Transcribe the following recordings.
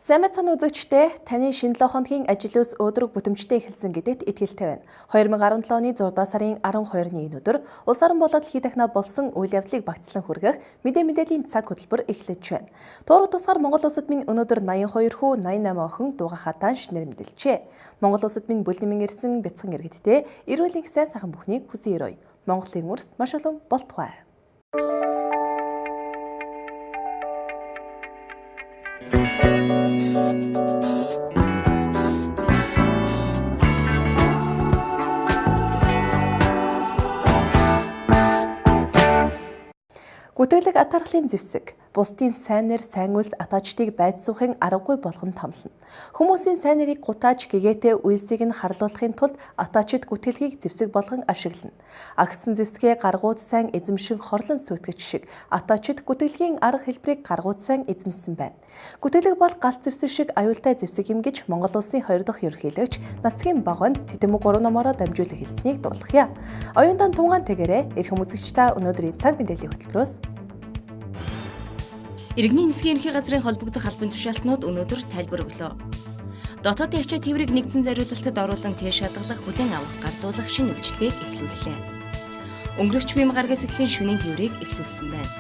Сайн мэцэн үзэгчдээ таны шинэ 7 хоногийн ажил үс өдрөг бүтэмжтэй эхэлсэн гэдэгт итгэлтэй байна. 2017 оны 6 сарын 12-ны өдөр улс орон болоод дэлхийд дахна болсон үйл явдлыг багцлан хүргэх мэдээллийн цаг хөтөлбөр эхлэж байна. Туурах тусгаар Монгол улсад минь өнөөдөр 82 хүү 88 охин дууга хатаан шинээр мэдээлжээ. Монгол улсад минь бүлнэмэн ирсэн бяцхан иргэдтэй эрүүл мэндийн сайхан бүхнийг хүсэн өрөөе. Монголын үрс маш олон болтугай. Гүтгэлэг атархлын зэвсэг, бусдын сайн нэр сайн үйлс атаачдыг байж суухын аргагүй болгон томлно. Хүмүүсийн сайн нэрийг гутааж гэгээтэй үйлсийг нь харлуулахын тулд атаачид гүтгэлгийг зэвсэг болгон ашиглана. Агсан зэвсгээ гаргууд сайн эзэмшин хорлон сүйтгэж шиг атаачид гүтгэлгийн арга хэлбэрийг гаргууд сайн эзэмсэн байна. Гүтгэлэг бол галт зэвсэг шиг аюултай зэвсэг юм гэж Монгол улсын 2 дахь ерөнхийлөгч Нацгийн Багонд Тэтэм 3 номороо дамжуулан хэлснийг дуулгая. Оюундан тунгаан тэгээрээ эрхэм үзэгчдээ өнөөдрийн цаг мэдээллийн хөтөлбөрөөс Иргэний нисгийн ерөнхий газрын холбогдох албан тушаалтнууд өнөөдөр тайлбар өглөө. Дотоодын ачаа тээврийг нэгдсэн зориулалтад оруулан тийш хадгалах, хүлээн авах, гардуулах шинэ үйлчлэгийг эхлүүллээ. Өнгөрөгч бие гаргаас эхлэн шөнийн тээврийг эхлүүлсэн байна.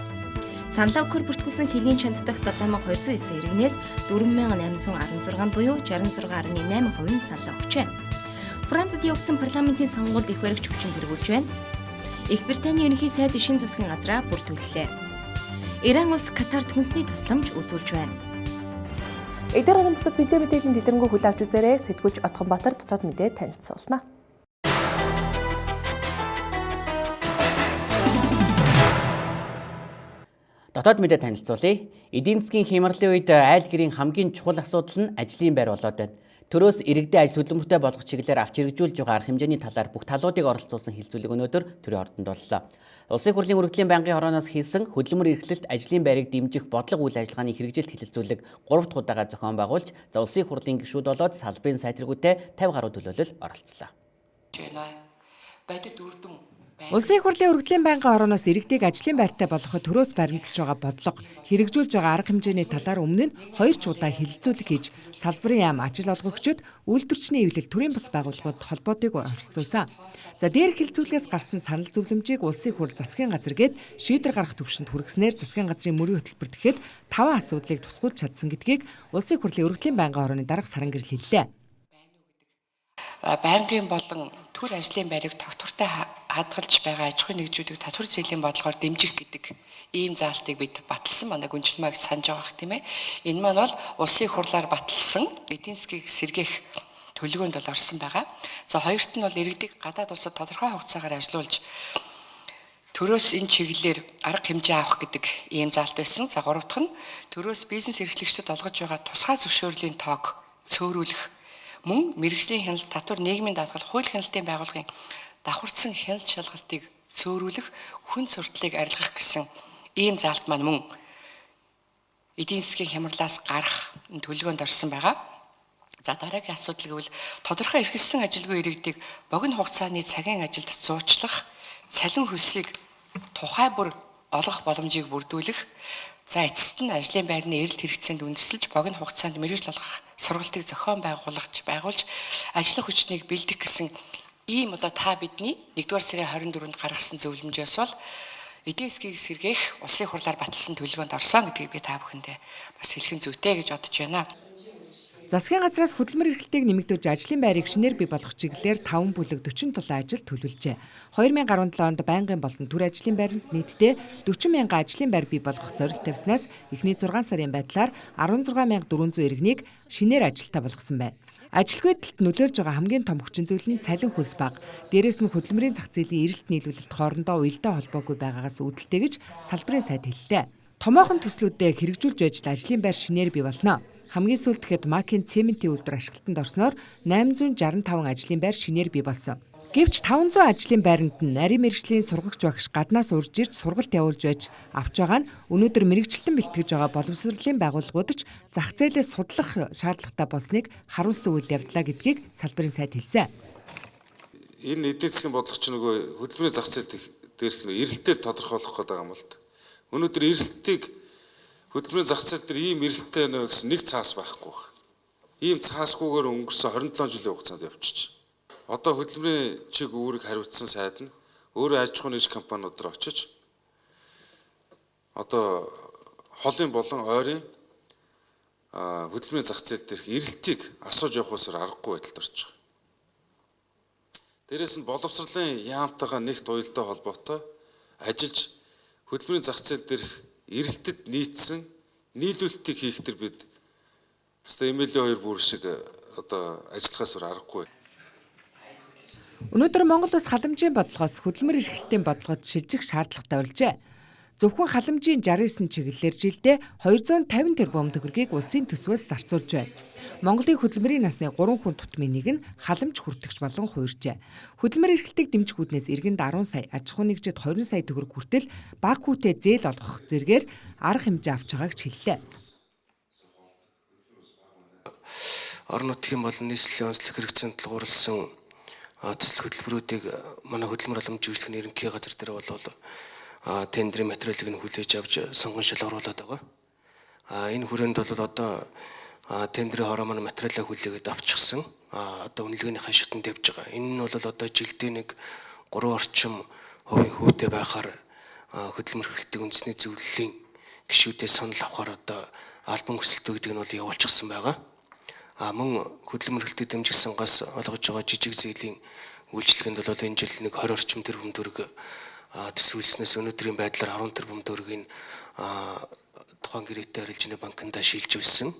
Саналаа өгөхөр бүртгүүлсэн хэлийн чанд дахь 7209 иргэнээс 4816 буюу 66.8% нь саналаа өгчээ. Францад явагдсан парламентын сонгуульд их баригч хүчин хэрэгүүлж байна. Их Британий ерөнхий сайд шин засгийн газраа бүртгүүллээ. Иран улс Катарт хүнсний тусламж үзүүлж байна. Эдгээр онон бусад мэдээллийн дэлгэрэнгүй хүлээн авч үзээрэй. Сэтгүүлч Отгонбаатар дотоод мэдээ танилцуулна. Дотоод мэдээ танилцуулъя. Эдийн засгийн хямралын үед айл гэрийн хамгийн чухал асуудал нь ажлын байр болоод байна. Төрөөс иргэдийн ажил хөдөлмөртэй болгох чиглэлээр авч хэрэгжүүлж байгаа арга хэмжээний талаар бүх талуудыг оролцуулсан хэлцүүлэг өнөөдөр төрийн ордонд боллоо. Улсын хурлын өргөдлийн байнгын хорооноос хийсэн хөдөлмөр эрхлэлт ажлын байрыг дэмжих бодлого үйл ажиллагааны хэрэгжилт хэлэлцүүлэг 3 дахь удаага зохион байгуулж, улсын хурлын гишүүд болоод салбарын сайдргуудтай 50 гаруй төлөөлөл оролцлоо. Улсын хурлын өргөдлийн байнгын хорооноос иргэдийг ажлын байртай болгоход төрөөс баримталж байгаа бодлого, хэрэгжүүлж байгаа арга хэмжээний талаар өмнө нь 2 ч удаа хэлэлцүүлэг хийж, салбарын яам ажил олгогчид, үйлдвэрчний эвлэл төрийн бас байгууллагууд холбоотыг оролцуулсан. За дээрх хэлэлцүүлгээс гарсан санал зөвлөмжийг улсын хурл засгийн газар гээд шийдвэр гаргах түвшинд хүргэснээр засгийн газрын мөрийн хөтөлбөр тэгэхэд 5 асуудлыг тусгуулж чадсан гэдгийг улсын хурлын өргөдлийн байнгын хорооны дарга Саран гэрэл хэллээ. Байнгын болон төр ажлын байрыг тогтвортой хадгалж байгаа аж ахуйн нэгжүүдийг татвар зээлийн бодлогоор дэмжих гэдэг ийм заалтыг бид баталсан манай гүнжлэмэг санаж байгаа хэрэг тийм ээ. Энэ маань бол улсын хурлаар баталсан эдийн засгийг сэргээх төлөвлөгөөнд бол орсон байгаа. За хоёрт нь бол иргэдийг гадаад улсад тодорхой хугацаагаар ажилуулж төрөөс энэ чиглэлээр арга хэмжээ авах гэдэг ийм заалт байсан. За гурав дахь нь төрөөс бизнес эрхлэгчдэд олгож байгаа тусгай зөвшөөрлийн тоог цөөрүүлэх, мөн мэргэжлийн хяналт татвар нийгмийн даатгал хууль хяналтын байгууллагын давхарцсан хяналт шалгалтыг цөөрүүлэх, хүн сурталыг арилгах гэсэн ийм заалт маань мөн эдийн засгийн хямралаас гарах төлөвлөгөөнд орсон байгаа. За дараагийн асуудал гэвэл тодорхой эрхэлсэн ажилгүй иргэдийг богино хугацааны цагийн ажилд зуучлах, цалин хөлсийг тухай бүр олгох боломжийг бүрдүүлэх, за эцэст нь ажлын байрны эрэлт хэрэгцээнд үндэслэж богино хугацаанд мэргэжил болгох сургалтыг зохион байгуулж ажлын хүчнийг бэлдэх гэсэн ийм одоо та бидний 1-р сарын 24-нд гаргасан зөвлөмжөөс бол эдийн засгийг сэргээх улсын хурлаар баталсан төлөвлөгөөнд орсон гэдгийг би та бүхэндээ бас хэлэх нь зүйтэй гэж бодож байна. Засгийн газраас хөдөлмөр эрхлэлтийг нэмэгдүүлж ажлын байрыг шинээр бий болгох чиглэлээр 5 бүлэг 40 тулаан ажил төлөвлөжээ. 2017 онд байнгын болон төр ажлын байранд нийтдээ 40 мянган ажлын байр бий болгох зорилт тавьснаас эхний 6 сарын байдлаар 16400 иргэнийг шинээр ажилтаа болгосон байна. Ажилгүй талд нөлөөлж байгаа хамгийн том хүчин зүйл нь цалин хөлс бага. Дээрээс нь хөдөлмөрийн зах зээлийн эрэлт нийлүүлэлт хоорондоо уялдаа холбоогүй байгаагаас үүдэлтэй гэж салбарын сайд хэллээ. Томоохон төслүүдэд хэрэгжүүлж байж ажлын байр шинээр бий болно. Хамгийн сүүлд тэгэхэд Макин цементийн үйлдвэр ашиглалтанд орсноор 865 ажлын байр шинээр бий болсон. Гэвч 500 ажлын байранд нь нарийн мэргэжлийн сургагч багш гаднаас урж ирж сургалт явуулж байж авч байгаа нь өнөөдөр мэргэжилтэн бэлтгэж байгаа боловсролын байгууллагууд ч зах зээлээс судлах шаардлагатай болсныг харуулсан үйл явдлаа гэдгийг салбарын сайд хэлсэн. Энэ эдийн засгийн бодлогоч нөгөө хөдөлмөрийн зах зээл дээрх эрэлтээр тодорхойлох гэдэг юм л да. Өнөөдөр эрэлтийг хөтөлбөрийн зах зээл дээр ийм эрэлттэй нөө гэсэн нэг цаас байхгүй байна. Ийм цаасгүйгээр өнгөрсөн 27 жилийн хугацаанд явчихж. Одоо хөтөлбөрийн чиг үүрэг хариуцсан сайд нь өөрөө аж ахуйн нэгж компаниуд руу очиж одоо холын болон ойрын хөтөлбөрийн зах зээл дээрх эрэлтийг асууж явахсаар аргагүй байдалд орж байгаа. Дээрээс нь боловсролын яамтайгаа нэгт уялдаа холбоотой ажиллаж хөтөлбөрийн зах зээл дээрх эрэлтэд нийцсэн нийлүүлэлтийг хийхдээ бид хэвээ эмээлээ 2 бүр шиг одоо ажиллахаас аргагүй. Өнөөдөр Монгол Улс халамжийн бодлогоос хөдөлмөр эрхлэлтийн бодлогод шилжих шаардлагатай болжээ. Зөвхөн халамжийн 69 чиглэлээр жилдээ 250 тэрбум төгрөгийг улсын төсвөөс зарцуулж байна. Монголын хөдөлмөрийн насны 3 хүн тутмын нэг нь халамж хүртэгч болон хууржээ. Хөдөлмөр эрхлэлтийг дэмжих үүднээс иргэнд 10 сая, аж ахуйн нэгжид 20 сая төгрөг хүртэл бага хүүтэй зээл олгох зэргээр арга хэмжээ авч байгааг хэллээ. Орон нутгийн болон нийслэлийн онцлог хэрэгцээнд тулгуурласан төсөл хөтөлбөрүүдийг манай хөдөлмөр халамж эвлэх ерөнхий газар дээр бол тендерийн материалыг нь хүлээж авч сонгон шил оруулаад байгаа. Энэ хүрээнд бол одоо тендерийн хороо манай материалаа хүлээгээд авчихсан. Одоо үнэлгээний хашигтанд явж байгаа. Энэ нь бол одоо жилдээ нэг 3 орчим хувийн хүүтэй байхаар хөдөлмөр эрхлэлтийг үндэсний зөвлөлийн гишүүдээс санал авахаар одоо альбом хүсэлтөө гэдэг нь бол явуулчихсан байгаа. Мөн хөдөлмөр эрхлэлтийг дэмжих сангаас олгож байгаа жижиг зээлийн үйлчлэгэнд бол энэ жил нэг 20 орчим тэрбум төгрөг төсвөлснөөс өнөөдрийн байдлаар 10 тэрбум төгрөгийг тухайн гэрээтэй арилжааны банкнд шилжиж өгсөн.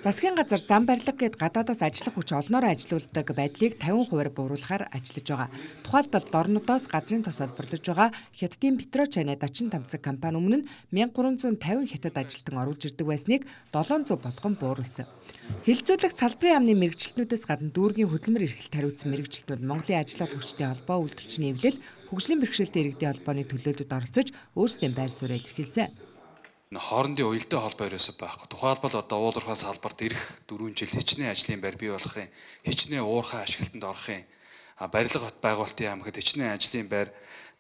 Засгийн газар зам барилга гээд гадаадаас ажиллах хүч олноор ажилуулдаг байдлыг 50% бууруулахаар ажиллаж байгаа. Тухайлбал дорнодоос газрын тос олборлож байгаа Хятадын Петрочайна дачин тамсаг компани өмнө нь 1350 хятад ажилтан оруулж ирдэг байсныг 700 болгон бууруулсан. Хилцүүлэх салбарын яамны мэрэгчлэтнүүдээс гадна дүүргийн хөдөлмөр эрхлэлт хариуцсан мэрэгчлэтнүүд Монголын ажил олгогчдын холбоо үйлдвэрчний эвлэл, хөгжлийн бэрхшээлтэй иргэдийн холбооны төлөөлөлд оролцож өөрсдийн байр сууриа илэрхийлсэн. Хоорондын уялдаа холбоо ерөөсөө байхгүй. Тухайлбал одоо уулуурхаа салбарт ирэх 4 жил хичнээн ажлын байр бий болохын, хичнээн уурхай ашиглалтанд орохын, барилга хот байгуулалтын яамгад хичнээн ажлын байр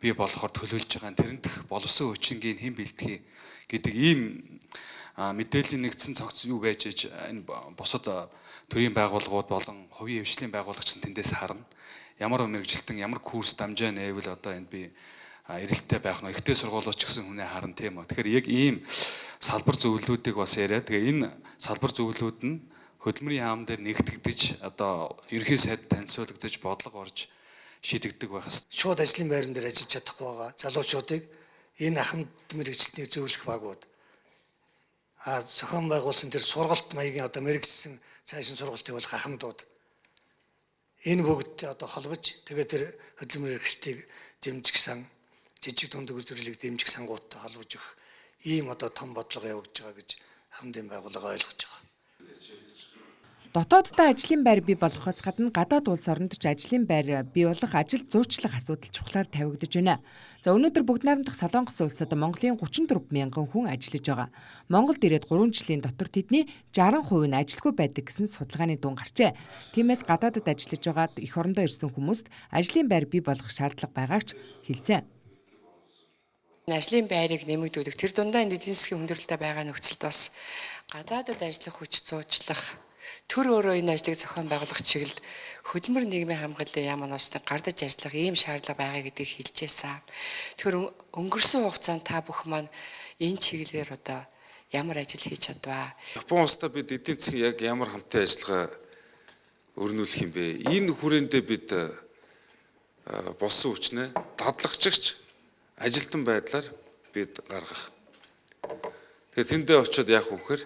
бий болохоор төлөөлж байгаа. Тэрнтх боловсон хүчингийн хэн бэлтгэе гэдэг ийм мэдээллийн нэгдсэн цогц юу байж иж энэ бусад төрийн байгууллагууд болон хувийн хвшлийн байгууллагч тэндээс харна. Ямар мэрэгжилтэн ямар курс дамжаа нээвэл одоо энд би эрэлттэй байх нь ихтэй сургуулиуч гэсэн хүнээ харна тийм үү. Тэгэхээр яг ийм салбар зөвлөлүүдийг бас яриа. Тэгээ энэ салбар зөвлөлүүд нь хөдөлмөрийн яам дээр нэгтгэгдэж одоо ерөнхий сайд танилцуулагдаж бодлого орж шийдэгдэг байх хэвээр. Шууд ажлын байран дээр ажиллаж чадахгүй байгаа залуучуудыг энэ ахмад мэрэгчлэлтний зөвлөх багууд зохион байгуулсан тэр сургалт маягийн одоо мэрэгсэн цаашин сургалтыг бол ахмадууд энэ бүгд одоо холбож тэгээд тэр хөдөлмөр эрхлэлтийг дэмжих сан жижиг дунд үйлдвэрлэлийг дэмжих сангуудтай холбож өгөх ийм одоо том бодлого явагдаж байгаа гэж хамтын байгууллага ойлгож байгаа. Дотооддоо ажлын байр бий болохоос гадна гадаад улс оронд ч ажлын байр бий болох ажил зуучлах асуудал чухлаар тавигдаж байна. За өнөөдөр бүгд найрамдах Солонгос улсад Монголын 34 мянган хүн ажиллаж байгаа. Монголд ирээд 3 жилийн дотор тэдний 60% нь ажилгүй байдаг гэсэн судалгааны дүн гарчээ. Тиймээс гадаадд ажиллаж байгаад эх орондоо ирсэн хүмүүст ажлын байр бий болгох шаардлага байгаагч хэлсэн. Ажлын байрыг нэмэгдүүлэх тэр дундаа эдийн засгийн хүндрэлтэй байгаа нөхцөлд бас гадаадд ажиллах хүч зуучлах төр өөрөө энэ ажлыг зохион байгуулах чиглэлд хөдөлмөр нийгмийн хамгааллын яам онцны гардаж ажиллах ийм шаардлага байгаа гэдгийг хэлжээсэн. Тэгэхээр өнгөрсөн хугацаанд та бүх маань энэ чиглэлээр одоо ямар ажил хийж чадваа? Япон улстай бид эдийн засгийн яг ямар хамтын ажиллагаа өрнүүлэх юм бэ? Энэ хүрээндээ бид болсон хүчнээ дадлагчигч ажилтан байдлаар бид гаргах. Тэгээд тэндээ очиод яах вэ гэхээр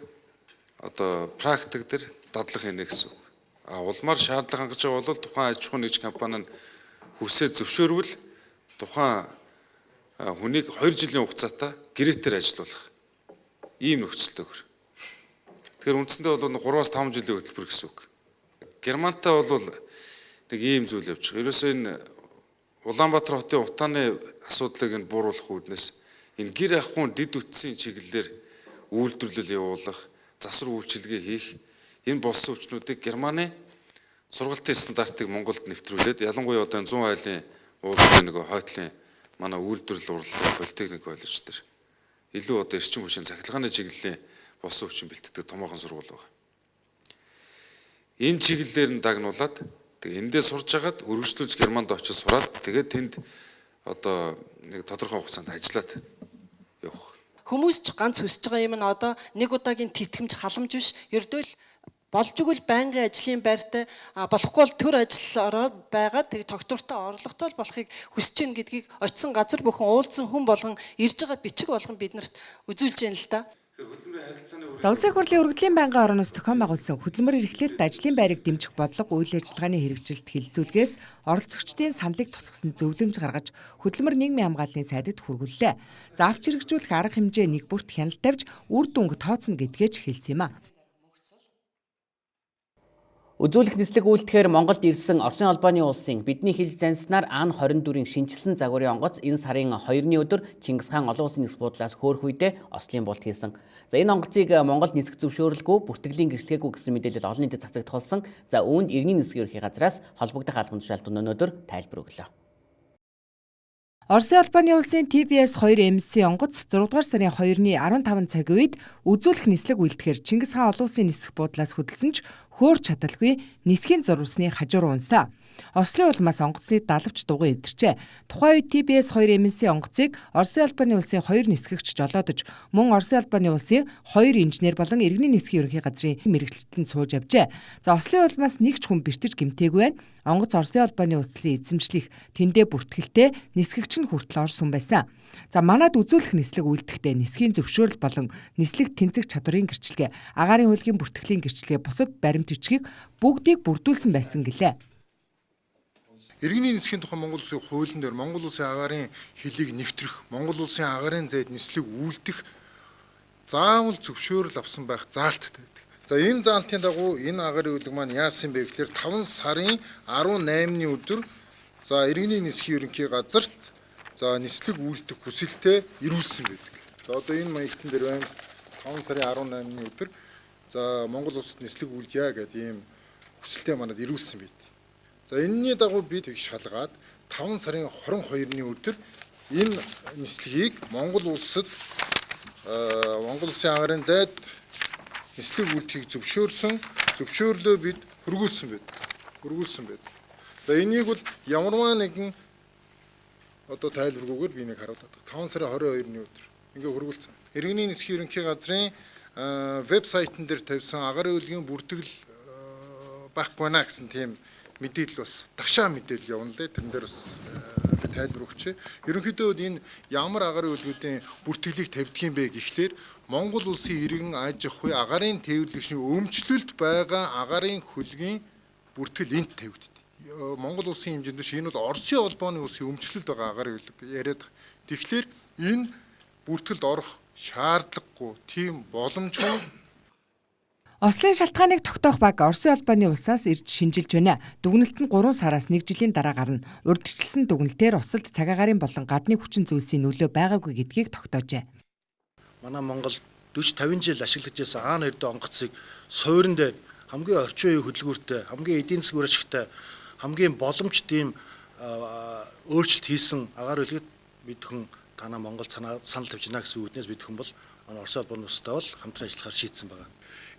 одоо практик дээр дадлах хийнэ гэсэн үг. Улмаар шаардлага хангаж байгаа бол тухайн аж ахуйн нэгж компани нь хүсээ зөвшөөрвөл тухайн хүнийг 2 жилийн хугацаатай гэрээтэй ажилуулах ийм нөхцөлтэйгөр. Тэгэхээр үндсэндээ бол 3-5 жилийн хөтөлбөр гэсэн үг. Германтай бол нэг ийм зүйл явж байгаа. Ерөөсөө энэ Улаанбаатар хотын утааны асуудлыг нь бууруулах үүднээс энэ гэр ахуйн дэд үтсийн чиглэлээр үйлдвэрлэл явуулах, засвар үйлчилгээ хийх энэ болсон хүчнүүдийг Германы сургалтын стандартыг Монголд нэвтрүүлээд ялангуяа одоо 100 айлын уулын нэг хойтлын манай үйлдвэрлэл урлаг политехник коллеж төр илүү одоо эрчим хүчин цахилгааны чиглэлийн босон хүчин бэлтгэдэг томоохон сургууль байна. Энэ чиглэлээр нь дагнуулаад тэгээ эндээ сурж агаад өргөжлүүлж Германд очиж сураад тэгээд тэнд одоо нэг тодорхой хугацаанд ажиллаад явах. Хүмүүс ч ганц хүсэж байгаа юм нь одоо нэг удаагийн тэтгэмж халамж биш. Ердөө л болж игэл байнгын ажлын байртай болохгүй бол төр ажиллаараа байгаа тэг тогтвортой орлоготой болохыг хүсэж гин гэдгийг очисон газар бүхэн уулзсан хүн болгон ирж байгаа бичиг болгон биднэрт үзүүлж яана л да. За улсын хурлын өргөдлийн байнгын орноос зохион байгуулсан хөтөлбөр эрхлэлт ажлын байрыг дэмжих бодлого үйл ажиллагааны хэрэгжилт хилцүүлгээс оролцогчдын саналыг тусгасан зөвлөмж гаргаж хөтөлбөр нийгмийн хамгааллын сайдад хүргүүллээ. За авч хэрэгжүүлэх арга хэмжээ нэг бүрт хяналт тавьж үр дүнг тооцно гэдгээ ч хэлсэн юм а. Үзүүлэх нислэг үйлдэхээр Монголд ирсэн Оросын холбооны улсын бидний хил занснаар Ан 24-ийн шинжилсэн загварын онгоц энэ сарын 2-ны өдөр Чингис хаан олон улсын нисэх буудлаас хөөрөх үедээ Ослын булд хийсэн. За энэ онгоцыг Монголд нисэх зөвшөөрөлгүй, бүртгэлийн гэрчлэгээгүй гэсэн мэдээлэл олон нийтэд цацагдтуулсан. За үүнд иргэний нисэх ерөнхий газраас холбогдох албан тушаалтан өнөөдөр тайлбар өглөө. Оросын холбооны улсын TVS 2 MC онгоц 6 дугаар сарын 2-ны 15 цаг үед үзүүлэх нислэг үйлдэхээр Чингис хаан олон улсын нисэх буудлаас хөдөлсөн ч хөөрч чадалгүй нисхийн зурвасны хажуур унсаа. Ослын улмаас онгоцны далавч дугуй идэрчээ. Тухайн үед TBS 2 MNC онгоцыг Оросын албаны улсын 2 нисгэгч жолоодож, мөн Оросын албаны улсын 2 инженер болон иргэний нисхийн ерөнхий газрын мэрэгчлэлтэнд сууж авчээ. За Ослын улмаас нэг ч хүн бэртэж гэмтээгүй байна. Онгоц Оросын албаны улсын эзэмшлих тэндээ бүртгэлтэй нисгэгч нь хүртэл орсон байсан. За манад үзүүлэх нислэг үйлдэхдээ нисхийн зөвшөөрөл болон нислэг тэнцэх чадварын гэрчлэгээ, агаарын хөлгийн бүртгэлийн гэрчлэгээ, бусад баримт бичгийг бүгдийг бүрдүүлсэн байсан гэлээ. Иргэний нисхийн тухай Монгол улсын хуулийн дээр Монгол улсын агаарын хөлийг нэвтрэх, Монгол улсын агаарын зайд нислэг үйлдэх заавал зөвшөөрөл авсан байх заалттай байдаг. За энэ заалтын дагуу энэ агаарын хөлөг маань яасан бэ гэхээр 5 сарын 18-ны өдөр за иргэний нисхийн ерөнхий газарт за нислэг үйлдэх хүсэлтэд ирүүлсэн байдаг. За одоо энэ маягтан дээр байна 5 сарын 18-ны өдөр за Монгол улсад нислэг үйлдье гэдэг ийм хүсэлтэд манад ирүүлсэн байдаг. За энэний дагуу бид их шалгаад 5 сарын 22-ны өдөр энэ нислэгийг Монгол улсад Монгол улсын агаарын зайд нислэг үйлдөхийг зөвшөөрлөө бид хөргүүлсэн байдаг. За энийг бол ямарваа нэгэн одоо тайлбаргүйгээр би нэг харуулдаг. 5 сарын 22-ны өдөр ингээ хөргүүлсэн. Иргэний нисхийн ерөнхий газрын вебсайтн дээр тавьсан агаарын хөлгийн бүртгэл байхгүй байна гэсэн тийм мэдээлэл бас дагшаа мэдээлэл явна лээ. Тэрэн дээр бас тайлбар өгчээ. Ерөнхийдөө энэ ямар агаарын хөлгүүдийн бүртгэлийг тавьдаг юм бэ гэхлээр Монгол улсын иргэн аж ахуй агаарын тээвэрлэгчний өмчлөлд байгаа агаарын хөлгийн бүртгэл энд тавигддаг. Монгол улсын хэмжээнд энэ бол Оросын холбооны улсын өмчлөлд байгаа агаарын хөлөг яриад. Тэгэхээр энэ бүртгэлд орох шаардлагагүй тийм боломжгүй. Ослын шалтгааныг тогтоох баг Оросын албаны улсаас ирж шинжилж байна. Дүгнэлт нь 3 сараас 1 жилийн дараа гарна. Урьдчилсан дүгнэлтээр Осолд цагаагаарын болон гадны хүчин зүйлсийн нөлөө байгаагүй гэдгийг тогтоожээ. Манай Монгол 40-50 жил ашиглаж байсан Ан 2 онгоцыг суурин дээр хамгийн орчин үеийн хөдөлгөөртэй, хамгийн эдийн засгийн үр ашигтай, хамгийн боломж тийм өөрчлөлт хийсэн агаар хөлгөд бидхэн танаа Монгол санал тавьж байна гэсэн үгнээс бидхэн бол Оросын албаны улстай бол хамтран ажиллахаар шийдсэн байна.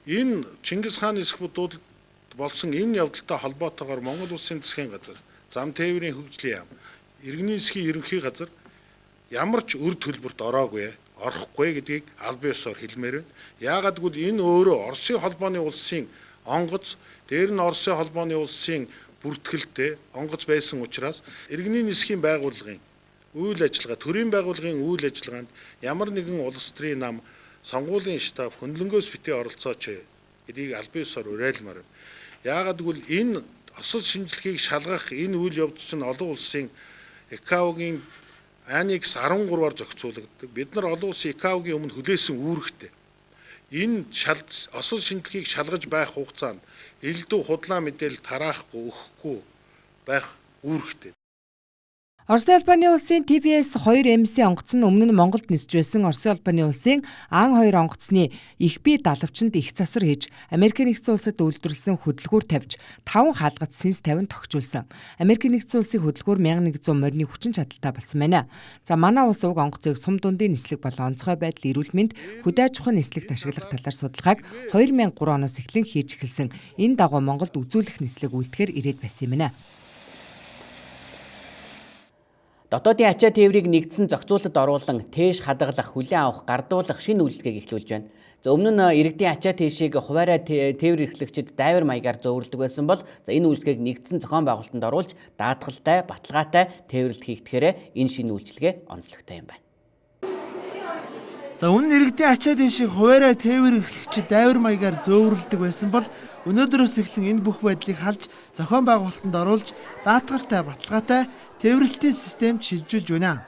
Энэ Чингис хааны нисэх будууд болсон энэ явдалтай холбоотойгоор Монгол улсын засгийн газар, зам тээврийн хөгжлийн яам, иргэний нисхийн ерөнхий газар ямар ч үр төлбөрт орохгүй гэдгийг аль бие усаар хэлмээр байна. Яагаад гэвэл энэ өөрөө Оросын холбооны улсын онгоц, дээр нь Оросын холбооны улсын бүртгэлтэй онгоц байсан учраас иргэний нисхийн байгууллагын үйл ажиллагаа, төрийн байгууллагын үйл ажиллагаанд ямар нэгэн улс төрийн нам, сонгуулийн штаб хөндлөнгөөс битгий оролцооч гэдгийг аль бие усаар уриалмаар байна. Яагаад гэвэл энэ осол шинжилгээг шалгах энэ үйл явдал чинь олон улсын ИКАО-гийн Анекс 13-аар зохицуулагддаг. Бид нар олон улсын ИКАО-гийн өмнө хүлээсэн үүрэгтэй. Энэ осол шинжилгээг шалгаж байх хугацаанд элдв худлаа мэдээлэл тараахгүй өгөхгүй байх үүрэгтэй. Оросын албаны улсын TPS-2 MC онгоцон өмнө нь Монголд нисж байсан Оросын албаны улсын Ан 2 онгоцны их бие далавчанд их засвар хийж Америкийн нэгдсэн улсад үйлдвэрлэсэн хөдөлгүүр тавьж 5 хаалгац синс 50 тохижуулсан. Америкийн нэгдсэн улсын хөдөлгүүр 1100 морины хүчин чадалтай болсон байна. За манай улс уг онгоцыг сум дундын нислэг болон онцгой байдал эрүүл мэнд хөдөө аж ахуйн нислэгт ашиглах талаар судалгааг 2003 оноос эхлэн хийж эхэлсэн. Энэ дагуу Монголд үзүүлэх нислэг үйлдэхээр ирээд байсан юм байна. Дотоодын ачаа тээврийг нэгдсэн зохицуулалт оруулан тээш хадгалах, хүлээн авах, гардуулах шинэ үйлчлэгийг эхлүүлж байна. За өмнө нь иргэдийн ачаа тээшийг хуваарай тээвэр эрхлэгчид дайвар маягаар зөөвөрлөдөг байсан бол энэ үйлчлэгийг нэгдсэн зохион байгуулалтанд оруулж даатгалтай, баталгаатай тээвэрлэлт хийгдэхээр энэ шинэ үйлчлэгээ онцлогтой юм байна. За өмнө нь иргэдийн ачаа тээшийг хуваарай тээвэр эрхлэгчид дайвар маягаар зөөвөрлөдөг байсан бол өнөөдрөөс эхлэн энэ бүх байдлыг халж зохион байгуулалтанд оруулж даатгалтай, баталгаатай тээвэрлэлтийн системд шилжүүлж байна.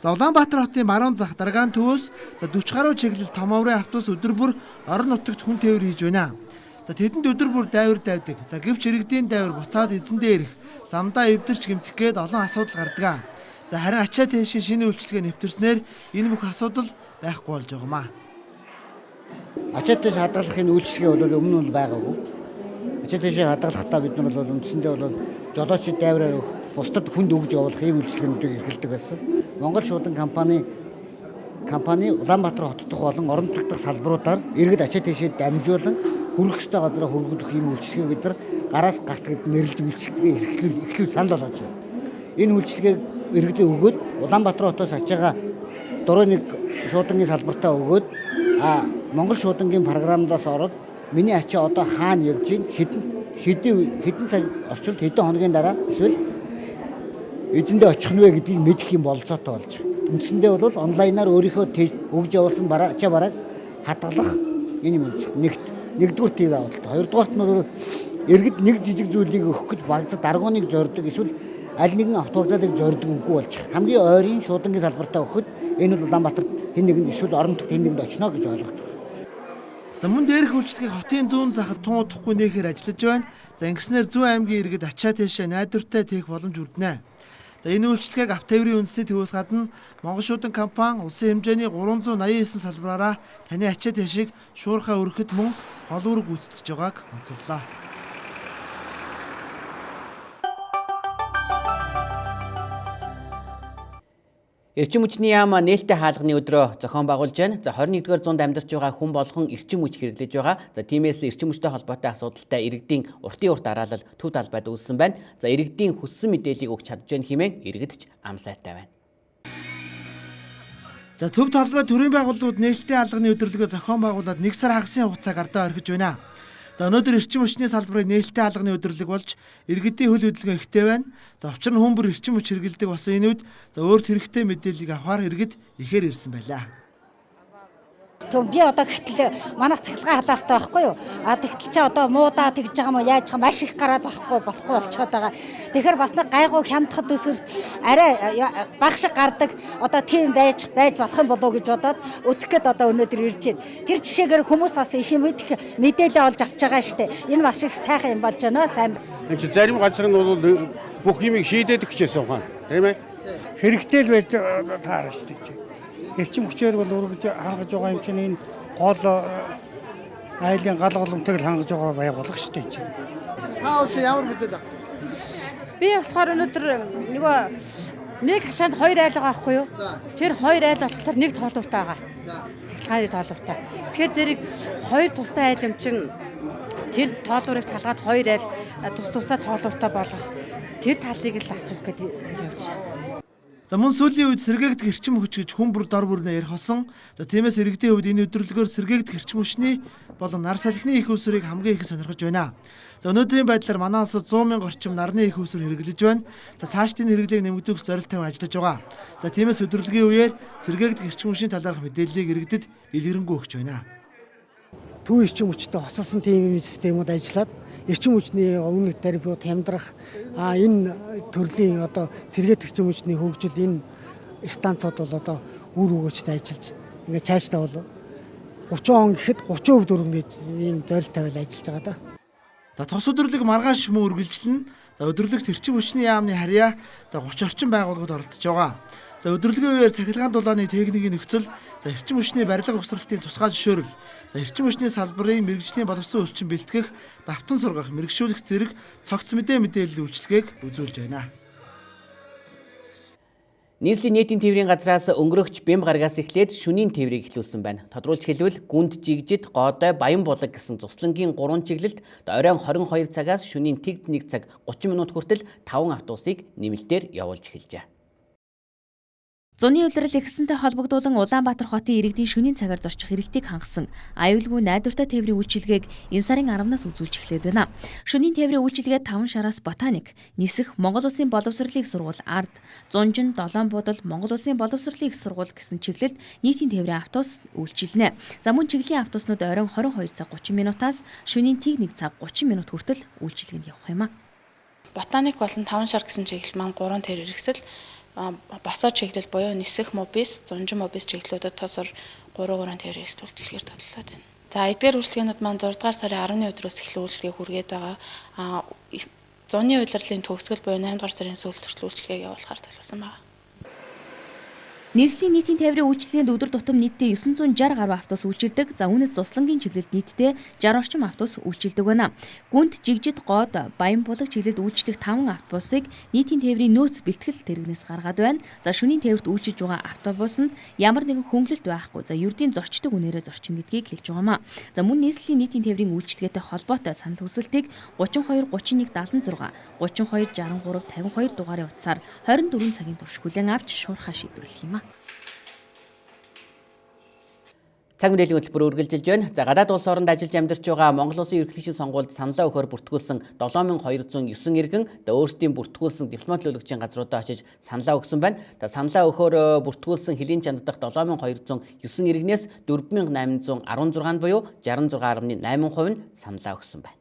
За Улаанбаатар хотын баруун зах Даргаан төвөөс 40 гаруй чиглэл том аврын автобус өдөр бүр орон нутагт хүн тээвэр хийж байна. За тэдэнд өдөр бүр дайвар давдаг. За гэвч иргэдийн дайвар буцаад эзэндээ ирэх, замдаа эвдэрч гэмтэх гээд олон асуудал гардаг. За харин ачаа тээшийн шинэ үйлчлэгээ нэвтэрснээр энэ бүх асуудал байхгүй болж байгаамаа. Ачаа тээш хадгалахын үйлчлэгээ бол өмнө нь байгаагүй. Ачаа тээшээ хадгалахдаа бид нар бол үндсэндээ бол жолоочид дайвараар өгөх, бусдад хүнд өгж явуулах ийм үйлчлэгүүдийг эрхэлдэг байсан. Монгол шуудан компани Улаанбаатар хот дахь болон орон нутаг дахь салбаруудаар иргэд ачаа тээшээ дамжуулан хүрэх ёстой газараа хүргүүлэх ийм үйлчлэгийг бид нар гараас гартагд нэрлэж үйлчлэгээ эхлүүл санал болгож байна. Энэ үйлчлэгийг иргэдэд өгөөд Улаанбаатар хотоос ачаагаа дөрөв нэг шуудангийн салбартаа өгөөд Монгол шуудангийн програмдаас ороод миний ачаа одоо хаана явж гин хэдэн цаг орчимд хэдэн хоногийн дараа эсвэл эзэндээ очих нь вэ гэдгийг мэдэх юм болцоотой болж байна. Үндсэндээ бол онлайнаар өөрийнхөө өгж явуулсан ачаа барааг хадгалах энэ юм нэгдүгээр тийм авалт. Хоёрдугаарт нь иргэд нэг жижиг зүйлийг өгөх гэж багцад аргууныг зорддог эсвэл аль нэгэн автовокзалыг зорддог үгүй болж байна. Хамгийн ойрын шуудангийн салбартаа өгөхөд энэ бол Улаанбаатарт хэн нэгэнд эсвэл орон нутагт хэн нэгэнд очно гэж ойлгодог. За мөн дээрх үйлчлэгийг хотын зүүн захад тун удахгүй нээхээр ажиллаж байна. За ингэснээр Зүүн аймгийн иргэд ачаа тээшээ найдвартай тээх боломж бүрднэ. За энэ үйлчлэгийг авто тээврийн үндэсний төвөөс гадна Монгол шуудан компани улсын хэмжээний 389 салбараараа таны ачаа тээшийг шуурхай өргөхөд мөн гол үүрэг гүйцэтгэж байгааг онцоллоо. Эрчим хүчний яам нээлттэй хаалганы өдрөө зохион байгуулж байна. За 21-р зуунд амьдарч байгаа хүн болгон эрчим хүч хэрэглэж байгаа. За тиймээс эрчим хүчтэй холбоотой асуудалтай иргэдийн уртын урт дараалал төв талбайд үүссэн байна. За иргэдийн хүссэн мэдээллийг өгч чадж байна хэмээн иргэдч ам сайтай байна. За төв талбай төрийн байгууллагууд нээлттэй хаалганы өдрөлгөө зохион байгуулад 1 сар хагасын хугацааг ардаа орхиж байна. За өнөөдөр эрчим хүчний салбарын нээлттэй хаалганы өдрөлг болж иргэдийн хөл хөдөлгөөн ихтэй байна. За учир нь хүн бүр эрчим хүч хэрэглэдэг болсон энэ үед өөрт хэрэгтэй мэдээллийг авахар иргэд ихээр ирсэн байлаа. Би одоо гэтэл манайх цахилгаан халаалтай байхгүй юу? Тэгтэл чи одоо муудаа тэгж байгаа юм яаж байгаа маш их гараад болохгүй болчиход байгаа. Тэгэхээр бас нэг гайгүй хямдхад төсөрт арай баг шиг гардаг одоо тийм байж болох юм болов уу гэж бодоод үзэхэд одоо өнөөдөр ирж байна. Тэр жишээгээр хүмүүс бас их юм мэдээлэл олж авч байгаа шүү дээ. Энэ бас их сайхан юм болж байна. Сайн. Зарим газар нь бол бүх юмыг шийдээд өгчээсэн ухаан. Тийм ээ. Хэрэгтэй л байж таарна шүү дээ. Эрчим хүчээр бол үргэлж хангаж байгаа юм чинь энэ гол айлын гал голомтыг хангаж байгаа байгууллага шүү дээ. Та улсын ямар мэдээлэл авах? Би болохоор өнөөдөр нөгөө нэг хашаанд 2 айл байгаа байхгүй юу? Тэр 2 айл болохоор нэг тоолууртай байгаа. Цахилгааны тоолууртай. Тэгэхээр зэрэг 2 тустай айл юм чинь тэр тоолуурыг салгаад 2 айл тусдаа тоолууртай болгох тэр талыг л асуух гэдэг явж байна. За мөн сүүлийн үед сэргээгдэх эрчим хүч гэж хүн бүр дор бүрнээ ярих болсон. За тиймээс иргэдийн хувьд энэ өдрөлгөөр сэргээгдэх эрчим хүчний болон нар салхины их усрыг хамгийн их сонирхож байна. За өнөөдрийн байдлаар манай улсад 100 мянга орчим нарны их уср хэрэглэж байна. За цаашд энэ хэрэглээг нэмэгдүүлэх зорилт тавин ажиллаж байгаа. За тиймээс өдрөлгийн үеэр сэргээгдэх эрчим хүчний талаарх мэдээллийг иргэдэд дэлгэрэнгүй өгч байна. Төв эрчим хүчтэй хосолсон тийм системүүд ажиллаад эрчим хүчний өмнөд тарифууд хямдрах энэ төрлийн одоо сэргээгдэх эрчим хүчний хөгжил энэ станцууд бол одоо үр өгөөчтэй ажиллаж ингээд цаашдаа бол 30 он гэхэд 30% дөрөнгө ийм зорилт тавиал ажиллаж байгаа да. За тус өдрөлг маргааш мөн үргэлжлэнэ. За өдөрлөгт эрчим хүчний яамны харьяа 30 орчим байгууллагууд оролцож байгаа. За өдөрлөгийн үеэр цахилгаан дулааны техникийн нөхцөл, за эрчим хүчний барилга угсралтын тусгай зөвшөөрөл, за эрчим хүчний салбарын мэрэгжлийн боловсон өлчин бэлтгэх, давтан сургах, мэрэгшүүлэх зэрэг цогц мэдээллийн үйлчилгээг үзүүлж байна. Нийслэлийн нийтийн тээврийн газраас өнгөрөгч бям гарагаас эхлээд шөнийн тээврийг эхлүүлсэн байна. Тодруулж хэлбэл гүнд жигжид, гоодой, баян булаг гэсэн цуслангийн 3 чиглэлд оройн 22 цагаас шөнийн тэгд 1 цаг 30 минут хүртэл 5 автобусыг нэмэлтээр явуулж эхэлжээ. Зуны улирал эхэлсэнтэй холбогдуулан Улаанбаатар хотын иргэдийн шөнийн цагаар зорчих эрэлтийг хангасан аюулгүй найдвартай тээврийн үйлчилгээг энэ сарын 10-наас үзүүлж эхлээд байна. Шөнийн тээврийн үйлчилгээ 5 шараас ботаник, нисэх, Монгол Улсын боловсролын их сургууль, ард, Зунжин, Долоон будал, Монгол Улсын боловсролын их сургууль гэсэн чиглэлд нийтийн тээврийн автобус үйлчилнэ. За мөн чиглэлийн автобуснууд оройн 22 цаг 30 минутаас шөнийн тэг 1 цаг 30 минут хүртэл үйлчилгээнд явах юм а. Ботаник болон 5 шар гэсэн чиглэл маань 3 тээврийн хэрэгсэл босоо чиглэл буюу нисэх мобис, зунжин мобис чиглэлүүдэд тосор 3 тээврийн хэрэгсэл үйлчилгээр тодорхойлоод байна. За эдгээр үйлчилгээнүүд маань 6 дугаар сарын 10-ны өдрөөс эхлэн үйлчилгээ хүргээд байгаа. Зуны удирлын төгсгөл буюу 8 дугаар сарын сүүлд хүртэл үйлчилгээг явуулахар төлөвлөсөн байна. Нийслэлийн нийтийн тээврийн үйлчилгээнд өдөр тутам нийтдээ 960 гаруй автобус үйлчилдэг. За үүнээс Суслангийн чиглэлд нийтдээ 60 орчим автобус үйлчилдэг байна. Гүнд, жигжид, гоод, баян булаг чиглэлд үйлчлэх 5 автобусыг нийтийн тээврийн нөөц бэлтгэл тэрэгнээс гаргаад байна. За шөнийн тээврт үйлчилж байгаа автобусанд ямар нэгэн хөнгөлөлт байхгүй. За ердийн зорчдог үнээрээ зорчин гэдгийг хэлж байгаамаа. За мөн нийслэлийн нийтийн тээврийн үйлчилгээтэй холбоотой санал хүсэлтийг 32 31 76 32 63 52 дугаарын утсаар 24 цагийн турш хүлээн авч шуурхаа шийдвэрлэх юм а. Цаг мэдээллийн хөтөлбөр үргэлжилж байна. За гадаад улс оронд ажиллаж амьдарч байгаа Монгол Улсын ерөнхийлөгчийн сонгуульд саналаа өгөхөөр бүртгүүлсэн 7209 иргэн өөрсдийн бүртгүүлсэн дипломат төлөөлөгчийн газруудаа очиж саналаа өгсөн байна. Саналаа өгөхөөр бүртгүүлсэн хөлийн чанд дахь 7209 иргэнээс 4816 буюу 66.8% нь саналаа өгсөн байна.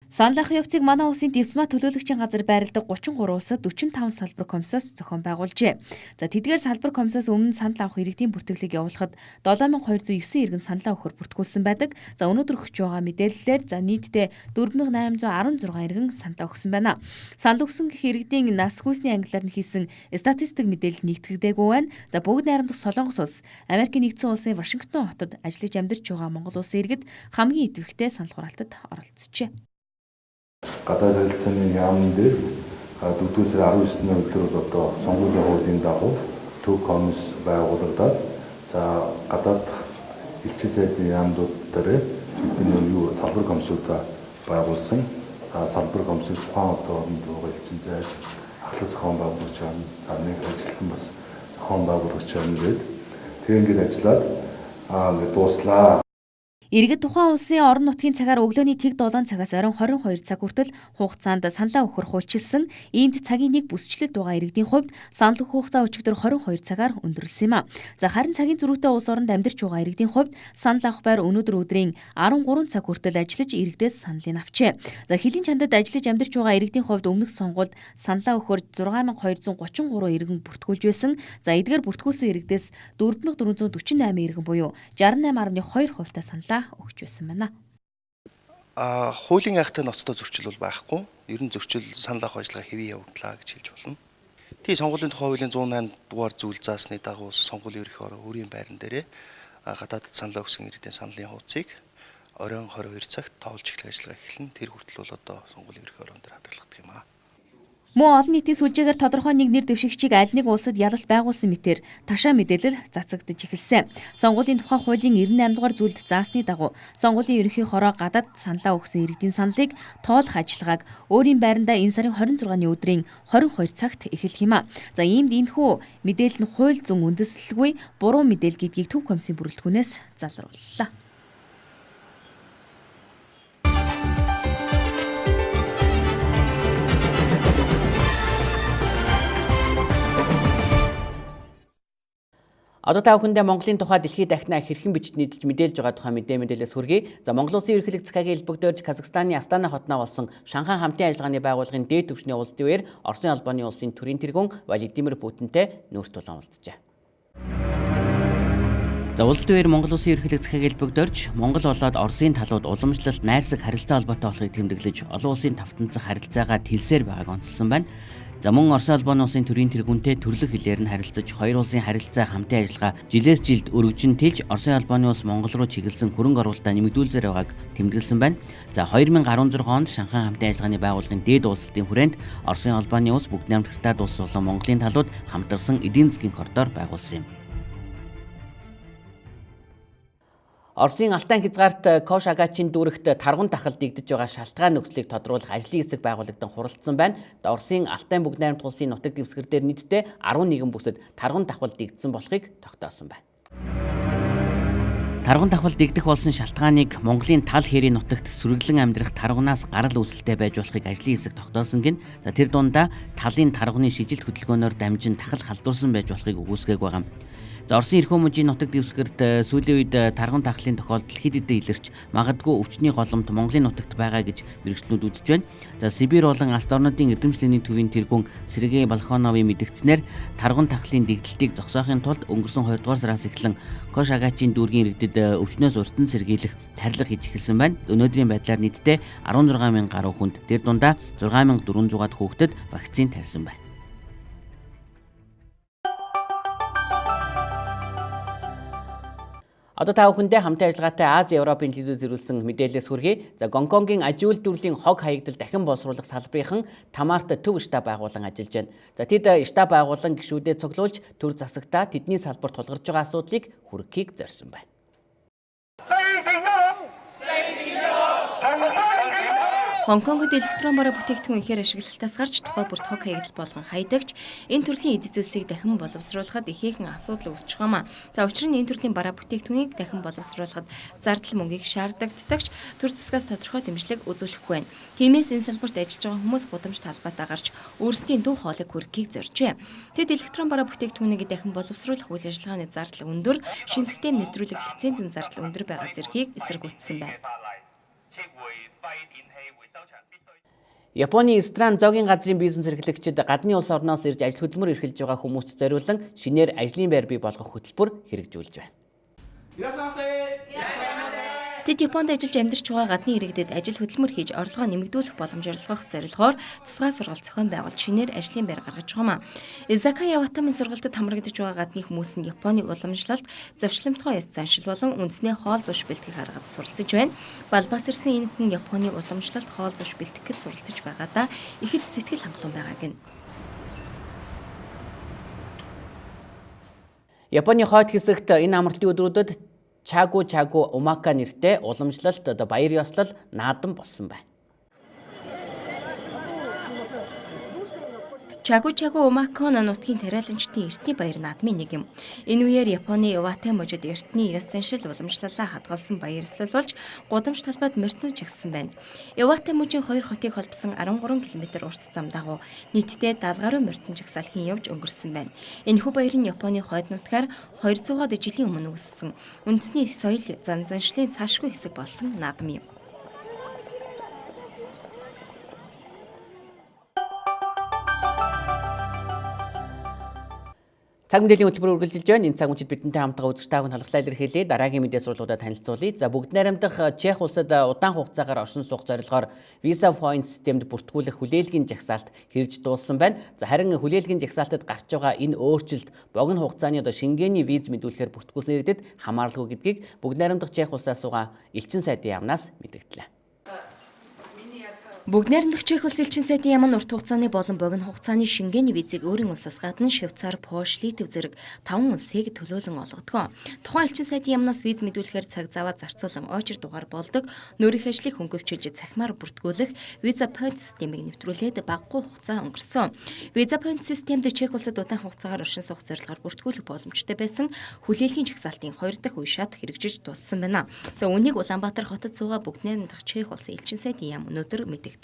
Санал авах явцыг манай улсын дипломат төлөөлөгчийн газар байрладаг 33 улсад 45 салбар комиссоос зохион байгуулжээ. За тэдгээр салбар комиссоос өмнө санал авах иргэдийн бүртгэлийг явуулахад 7209 иргэн саналаа өгөхөөр бүртгүүлсэн байдаг. За өнөөдөр өгч байгаа мэдээллээр за нийтдээ 4816 иргэн саналаа өгсөн байна. Санал өгсөн гэх иргэдийн нас хүйсний ангиллаар нь хийсэн статистик мэдээлэл нэгтгэгдээгүй байна. За бүгд найрамдах Солонгос улс, Америкийн нэгдсэн улсын Вашингтон хотод ажиллаж амьдарч байгаа Монгол улсын иргэд хамгийн идэвхтэй санал хураалтад оролцжээ. Гадаад харилцааны яамн дээр 4-р сарын 19-ний өдөр бол одоо сонгуулийн хуулийн дагуу төв комисс байгуулагдаад за гадаад элчин сайдын яамнууд дээр бидний салбар комиссуудаа байгуулсан. Салбар комиссыг тухайн одоонд байгаа элчин сайд ахлах зохион байгуулагч байгаа нэг ажилтан бас зохион байгуулагч байгаа. Тэг ингээд ажиллаад ингээд дууслаа. Иргэд тухайн улсын орон нутгийн цагаар өглөөний тэг 7 цагаас оройн 22 цаг хүртэл хугацаанд саналаа өгөхөр хуульчилсан. Иймд цагийн нэг бүсчлэлд байгаа иргэдийн хувьд санал өгөх хугацаа өчигдөр 22 цагаар өндөрлсөн юм а. За харин цагийн зөрүүтэй улс оронд амьдарч байгаа иргэдийн хувьд санал авах байр өнөөдөр өдрийн 13 цаг хүртэл ажиллаж иргэдээс саналыг авчээ. За хөлийн чандад ажиллаж амьдарч байгаа иргэдийн хувьд өмнөх сонгуульд саналаа өгөхөөр 6233 иргэн бүртгүүлж байсан. За эдгээр бүртгүүлсэн иргэдээс 4448 иргэн буюу 68.2% та саналаа өгч байсан байна. Хуулийн айхтай ноцтой зөрчил бол байхгүй. Ер нь зөрчил санал авах ажиллагаа хэвээ явагдлаа гэж хэлж болно. Тэгээ сонгуулийн тухай хуулийн 108 дугаар зүйл заасны дагуу сонгуулийн ерөнхий орон өрийн байран дээрээ гадаадд саналаа өгсөн иргэдийн саналын хуудсыг оройн 22 цагт тоолж эхлэх ажиллагаа эхэлнэ. Тэр хүртэл бол одоо сонгуулийн ерөнхий орон дээр хадгалагдах юм аа. Мөн олон нийтийн сүлжээгээр тодорхой нэг нэр дэвшигчийг аль нэг улсад ялалт байгуулсан мэтээр ташаа мэдээлэл цацагдж эхэлсэн. Сонгуулийн тухай хуулийн 98 дугаар зүйлд заасны дагуу сонгуулийн ерөнхий хороо гадаад саналаа өгсөн иргэдийн саналыг тоолох ажиллагааг өөрийн байрандаа энэ сарын 26-ны өдрийн 22 цагт эхэлэх юм а. За иймд энэхүү мэдээлэл нь хууль зүйн үндэслэлгүй буруу мэдээлэл гэдгийг Төв комиссийн бүрэлдэхүүнээс залрууллаа. Одоо та бүхэндээ Монголын тухай дэлхийд дахинаа хэрхэн бичиж нийтэлж мэдээлж байгаа тухай мэдээлэлээс хүргэе. За Монгол Улсын ерөнхийлөгч цагаагийн элбэгдөөж Казахстаны Астана хотноо болсон Шанхай хамтын ажиллагааны байгууллагын дээд түвшний улсдын үеэр Оросын албаны улсын төрийн тэргүүн Владимир Путинтэй нүүр тулаан уулзжээ. За улс төвээр Монгол улсын ерөнхийлөг захиаг элбэгдөрж, Монгол болоод Оросын талууд уламжлалт найрсаг харилцаа холбоотой болохыг тэмдэглэж, олон улсын тавтанцах харилцаагаа тэлсээр байгааг онцлсон байна. За мөн Оросын албаны улсын төрийн тэргүүнтэй төрлөх хэлээр нь харилцаж, хоёр улсын харилцаа хамтын ажиллагаа жилээс жилд өргөжин тэлж, Оросын албаны улс Монгол руу чиглэсэн хөрөнгө оруулалтаа нэмэгдүүлсээр байгааг тэмдэглэсэн байна. За 2016 онд Шанхай хамтын ажиллагааны байгууллагын дээд уулзалтын хүрээнд Оросын албаны улс бүгд найрамд хятад улс болон Монголын талууд хамтарсан эдийн засгийн коридор байгуулсан юм. Оросын Алтай хязгаарт Кош Агачийн дүүрэгт таргун тахал дэгдэж байгаа шалтгаан нөхцөлийг тодруулах ажлын хэсэг байгуулагдсан хуралдсан байна. Оросын Алтай бүгд найрамд улсын нутаг дэвсгэр дээр нийтдээ 11 бүсэд таргун давхал дэгдсэн болохыг тогтоосон байна. Таргун давхал дэгдэх болсон шалтгааныг Монголын тал хэрийн нутагт сүргэлэн амьдрах таргунаас гарал үүсэлтэй байж болохыг ажлын хэсэг тогтоосон гин. За тэр дундаа талын таргуны шижилт хөдөлгөөнөөр дамжин тахал халдварсан байж болохыг үгүйсгээг байгаа. За Оросын эрх хүмүүжийн нутаг дэвсгэрт сүүлийн үед таргун тахлын тохиолдол хэд хэдэн илэрч магадгүй өвчний голомт Монголын нутагт байгаа гэж мэрэгчлүүд үзэж байна. За Сибирь болон алт орнуудын эрдэмчлэний төвийн тэргүүн Сергей Балхоновын мэдгдснээр таргун тахлын дэгдэлтийг зогсоохын тулд өнгөрсөн 2 дугаар сараас эхлэн Кош Агачийн дүүргийн иргэдэд өвчнөөс урьдчилан сэргийлэх тарилга хийж эхэлсэн байна. Өнөөдрийн байдлаар нийтдээ 16,000 гаруй хүнд, тэр дундаа 6,400-аад хүүхдэд вакцин тарьсан байна. Одоо та бүхэндээ хамтын ажиллагаатай Ази Европын лидүүд зэрүүлсэн мэдээлэлээс хүргэе. За Гонконгийн аж үйлдвэрлэлийн хог хаягдал дахин боловсруулах салбарынхан Тамарт төв штаб байгуулан ажиллаж байна. За тэд штаб байгуулан гишүүдэд цуглуулж төр засагтаа тэдний салбарт тулгарч байгаа асуудлыг хүргэхийг зорьсон байна. Хонконгод электрон бараа бүтээгдэхүүн ихээр ашиглалтаас гарч тухай бүрт хог хаягдал болгон хайдагч энэ төрлийн эд зүйлсийг дахин боловсруулахад ихээхэн асуудал үүсэж байгаамаа. За учир нь энэ төрлийн бараа бүтээгдэхүүнийг дахин боловсруулахад зардал мөнгийг шаарддагддагч төр засгаас тодорхой дэмжлэг үзүүлэхгүй байна. Тиймээс энэ салбарт ажиллаж байгаа хүмүүс гудамж талбайтаа гарч өөрсдийн дүү хоолойг хүргэхийг зоржээ. Тэд электрон бараа бүтээгдэхүүнийг дахин боловсруулах үйл ажиллагааны зардал өндөр, шинэ систем нэвтрүүлэх лицензийн зардал өндөр байгаа зэргийг эсэргүүцсэн байна. Японы Стран зоогийн газрын бизнес эрхлэгчид гадны улс орноос ирж ажил хөдөлмөр эрхэлж байгаа хүмүүст зориулан шинээр ажлын байр бий болгох хөтөлбөр хэрэгжүүлж байна. Тэд Японд ажиллаж амьдарч байгаа гадны иргэдэд ажил хөдөлмөр хийж орлогоо нэмэгдүүлэх боломж олгох зорилгоор тусгай сургалт зохион байгуулж шинээр ажлын байр гаргаж байгаамаа. Изака Яватамын сургалтад хамрагдаж байгаа гадны хүмүүс нь Японы уламжлалт, зовчломтгой ёс заншил болон үндэсний хоол зуш бэлтгэх аргад суралцж байна. Балбаас ирсэн энэ хүн Японы уламжлалт, хоол зуш бэлтгэхэд суралцж байгаадаа ихэд сэтгэл хангалуун байгааг нь. Японы хойд хэсэгт энэ амралтын өдрүүдэд Чагу Умака нэртэй уламжлалт баяр ёслол наадам болсон байна. Чагу Умака нутгийн тариаланчдын эртний баяр наадмын нэг юм. Энэ үеэр Японы Ивате мужид эртний ёс заншил уламжлалаа хадгалсан баяр ёслол болж гудамж талбайд мөртнө чагсан байна. Ивате мужийн хоёр хотыг холбосон 13 км урт зам дагуу нийтдээ 70 гаруй мөртөн жагсаалхын явж өнгөрсөн байна. Энэхүү баяр нь Японы хойд нутгаар 200-аад жилийн өмнө үүссэн үндэсний соёл заншлын цаашгүй хэсэг болсон наадам юм. Цаг мэдээллийн хөтөлбөр үргэлжилж байна. Энэ цаг үеид бидэнтэй хамтдаа үзэгч та бүхэн талхлаа илэрхийлье. Дараагийн мэдээ сурвалжуудаа танилцуулъя. За бүгд найрамдах Чех улсад удаан хугацаагаар оршин суух зорилгоор Visa Point системд бүртгүүлэх хүлээлгийн жагсаалт хэрэгж дууссан байна. За харин хүлээлгийн жагсаалтад гарч байгаа энэ өөрчлөлт богино хугацааны Шенгений виз мэдүүлэхээр бүртгүүлсэн иргэдэд хамааралгүй гэдгийг бүгд найрамдах Чех улсаас суугаа элчин сайдын яамнаас мэдгдлээ. Бүгд найрамдах Чех улс элчин сайдын яам нь урт хугацааны болон богино хугацааны Шенгений визийг өөрийн улсаас гадна Швейцар, Польш, Литв зэрэг 5 улсыг төлөөлөн олгодог. Тухайн элчин сайдын яамнаас виз мэдүүлэхээр цаг зав зарцуулан очир дугаар болдог. Нүүрийн ажлыг хөнгөвчүүлж цахимаар бүртгүүлэх Visa Point системийг нэвтрүүлээд багагүй хугацаа өнгөрсөн. Visa Point системд Чех улсад удаан хугацаагаар оршин суух зорилгоор бүртгүүлэх боломжтой байсан хүлээлгийн жагсаалтын 2 дахь үе шат хэрэгжиж дууссан байна. За үүнийг Улаанбаатар хотод суугаа бүгд найрамдах Чех улсын элчин сайдын яам өнөөдөр мэдгдлээ.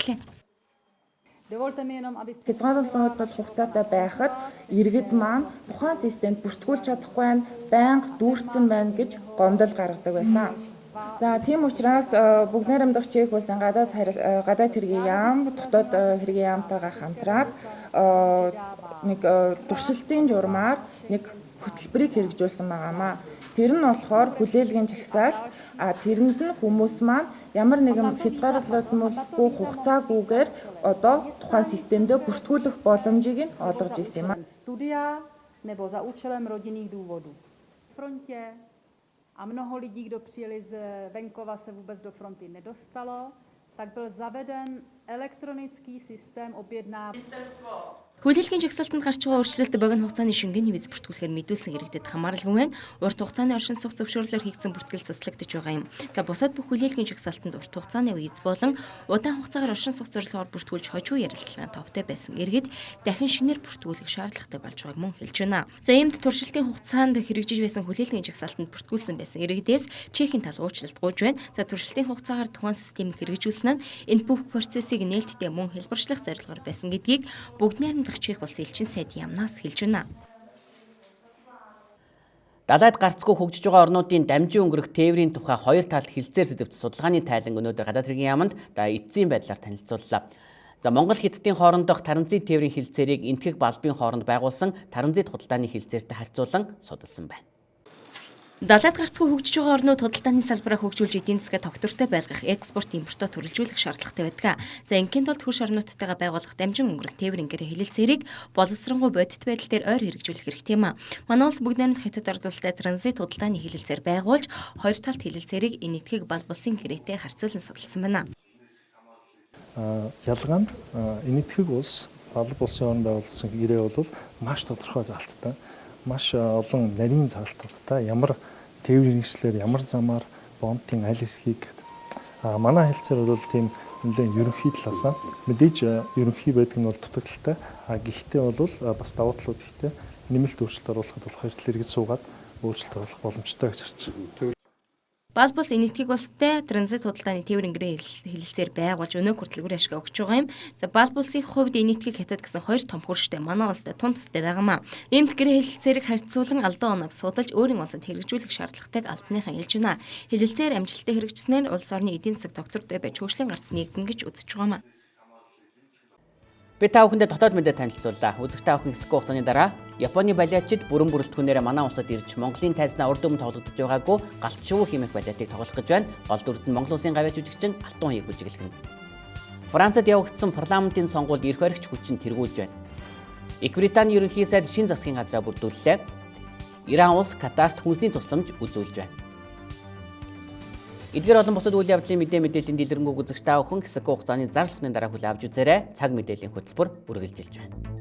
Хязгаарлалт бол хугацаатай байхад иргэд маань тухайн системд бүртгүүлж чадахгүй байна, байнга дүүрсэн байна гэж гомдол гаргадаг байсан. За тийм учраас бүгд найрамдах Чех улсын гадаад хэргийн яам, дотоод хэргийн яамтайгаа хамтраад нэг туршилтын журмаар нэг хөтөлбөрийг хэрэгжүүлсэн байгаамаа. Тэр нь болохоор хүлээлгийн жагсаалт, тэрэнд нь хүмүүс маань ямар нэгэн хязгаарлалтгүй хугацаагүйгээр одоо тухайн системдээ бүртгүүлэх боломжийг нь олгож ирсэн юм. Studia nebo za účelem rodinných důvodů. V frontě a mnoho lidí, kdo přijeli z venkova, se vůbec do fronty nedostalo, tak byl zaveden elektronický systém objednávky. Хүлээлгийн жагсаалтанд гарч байгаа өөрчлөлт богино хугацааны шингийн виз бүртгүүлэхээр мэдүүлсэн иргэдэд хамааралгүй байна. Урт хугацааны оршин суух зөвшөөрлөөр хийгдсэн бүртгэл заслагдж байгаа юм. За бусад бүх хүлээлгийн жагсаалтанд урт хугацааны виз болон удаан хугацаагаар оршин суух зорилгоор бүртгүүлж хожуу ярилцлагын товтой байсан иргэд дахин шинээр бүртгүүлэх шаардлагатай болж байгааг мөн хэлж байна. За иймд туршилтын хугацаанд хэрэгжиж байсан хүлээлгийн жагсаалтанд бүртгүүлсэн байсан иргэдээс Чехийн тал уучлалт гуйж байна. За туршилтын хугацаагаар тухайн системийг хэрэгжүүлсэн нь энэ бүх процессыг нээлттэй мөн хэлбэрчлэх зорилгоор байсан гэдгийг бүгд найрамдах Чех улсын элчин сайд яамнаас хэлж байна. Далайд гарцгүй хөгжиж байгаа орнуудын дамжин өнгөрөх тээврийн тухай хоёр талд хилцээр сэдвт судалгааны тайлан өнөөдөр гадаад хэргийн яамд эцсийн байдлаар танилцууллаа. За Монгол Хятадын хоорондох транзит тээврийн хилцээрийг энтгэх балбын хооронд байгуулсан транзит худалдааны хилцээртэй харьцуулан судалсан байна. Далайд гарцгүй хөгжиж байгаа орнууд худалдааны салбараа хөгжүүлж эдийн засгаа тогтвортой байлгах, экспорт импортоо төрөлжүүлэх шаардлагатай байдаг. За ингийн тулд хөрш орнуудтайгаа байгуулах дамжин өнгөрөх тээврийн гэрээ хэлэлцээрийг боловсронгуй бодит байдал дээр ойр хэрэгжүүлэх хэрэгтэй юм а. Манай улс бүгд найрамд Хятад ард улстай транзит худалдааны хэлэлцээр байгуулж, хоёр талт хэлэлцээрийг энэтхэг балб улсын гэрээтэй харьцуулан судалсан байна. Ялгаа нь энэтхэг улс балб улсын орнд байгуулсан гэрээ бол маш тодорхой залттай, маш олон нарийн залтуудтай ямар тээврийн нэгслэр ямар замаар бомтын аль хэсгийг манай хэлцээр бол тийм нэлээд ерөнхий талаасаа мэдээж ерөнхий байдаг нь бол дутагдaltaй гэхдээ бол бас давуу талууд ихтэй нэмэлт өөрчлөлт оруулахад бол хоёр тал иргэд суугаад өөрчлөлт оруулах боломжтой гэж харж байна. Балб улс энэтхэг улстай транзит худалдааны тээврийн гэрээ хэлэлцээр байгуулж өнөө хүртэл үр ашиг өгч байгаа юм. За Балб улсын хувьд энэтхэг Хятад гэсэн хоёр том хөрштэй манай улстай тун тустай байгаамаа. Иймд гэрээ хэлэлцээрийг харьцуулан алдаа оноог судалж өөрийн улсад хэрэгжүүлэх шаардлагатайг албаныхан хэлж байна. Хэлэлцээр амжилттай хэрэгжснээр улс орны эдийн засаг тогтвортой байж хөгжлийн гарц нэгдэн гэж үзэж байгаамаа. Би та бүхэндээ дотоод мэдээ танилцууллаа. Үзэгч та бүхэн хэсэг хугацааны дараа Японы балиачид бүрэн бүрэлдэхүүнээр манай улсад ирж Монголын тайзнаа урд өмнө тоглогдож байгаагүй галт шувуу хэмээх балиатыг тоглох гэж байна. Гол дүрд нь Монгол улсын гавьяа жүжигчин Алтан уяыг бүжиглэнэ. Францад явагдсан парламентын сонгуульд эрх баригч хүчин тэргүүлж байна. Их Британий ерөнхий сайд шин засгийн газраа бүрдүүллээ. Иран улс Катарт хүнсний тусламж үзүүлж байна. Эдгээр олон бусад үйл явдлын мэдээллийн дэлгэрэнгүй үзэгч та бүхэн хэсэг хугацааны зар суртахууны дараа хүлээн авч үзээрэй. Цаг мэдээллийн хөтөлбөр үргэлжилж байна.